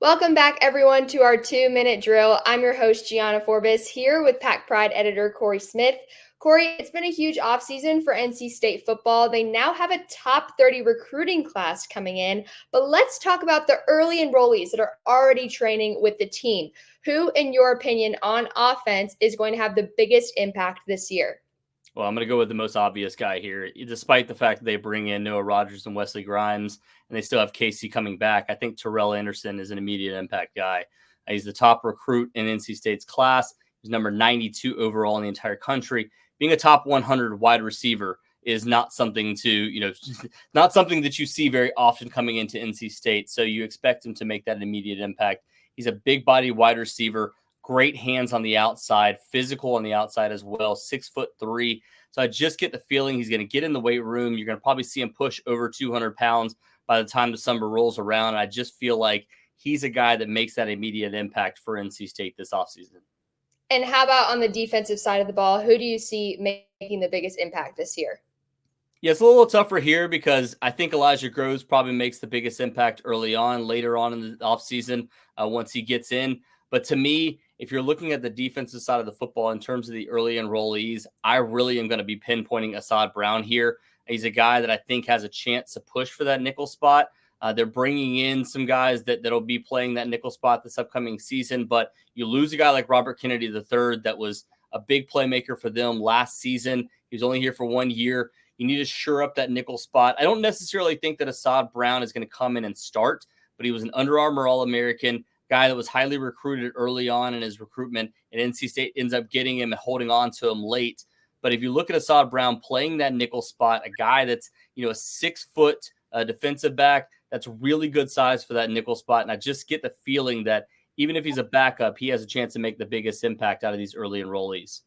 Welcome back, everyone, to our 2-minute drill. I'm your host, Gianna Forbis, here with Pack Pride editor Cory Smith. Cory, it's been a huge offseason for NC State football. They now have a top 30 recruiting class coming in, but let's talk about the early enrollees that are already training with the team. Who, in your opinion, on offense is going to have the biggest impact this year? Well, I'm going to go with the most obvious guy here. Despite the fact that they bring in Noah Rogers and Wesley Grimes, and they still have Casey coming back, I think Terell Anderson is an immediate impact guy. He's the top recruit in NC State's class. He's number 92 overall in the entire country. Being a top 100 wide receiver is not something not something that you see very often coming into NC State. So you expect him to make that immediate impact. He's a big body wide receiver, great hands on the outside, physical on the outside as well, 6'3". So I just get the feeling he's going to get in the weight room. You're going to probably see him push over 200 pounds by the time the summer rolls around. And I just feel like he's a guy that makes that immediate impact for NC State this offseason. And how about on the defensive side of the ball? Who do you see making the biggest impact this year? Yeah, it's a little tougher here because I think Elijah Groves probably makes the biggest impact early on, later on in the offseason, once he gets in. But to me, if you're looking at the defensive side of the football in terms of the early enrollees, I really am going to be pinpointing Assad Brown here. He's a guy that I think has a chance to push for that nickel spot. They're bringing in some guys that'll be playing that nickel spot this upcoming season, but you lose a guy like Robert Kennedy III that was a big playmaker for them last season. He was only here for 1 year. You need to shore up that nickel spot. I don't necessarily think that Assad Brown is going to come in and start, but he was an Under Armour All-American guy that was highly recruited early on in his recruitment, and NC State ends up getting him and holding on to him late. But if you look at Assad Brown playing that nickel spot, a guy that's a 6-foot defensive back, that's really good size for that nickel spot. And I just get the feeling that even if he's a backup, he has a chance to make the biggest impact out of these early enrollees.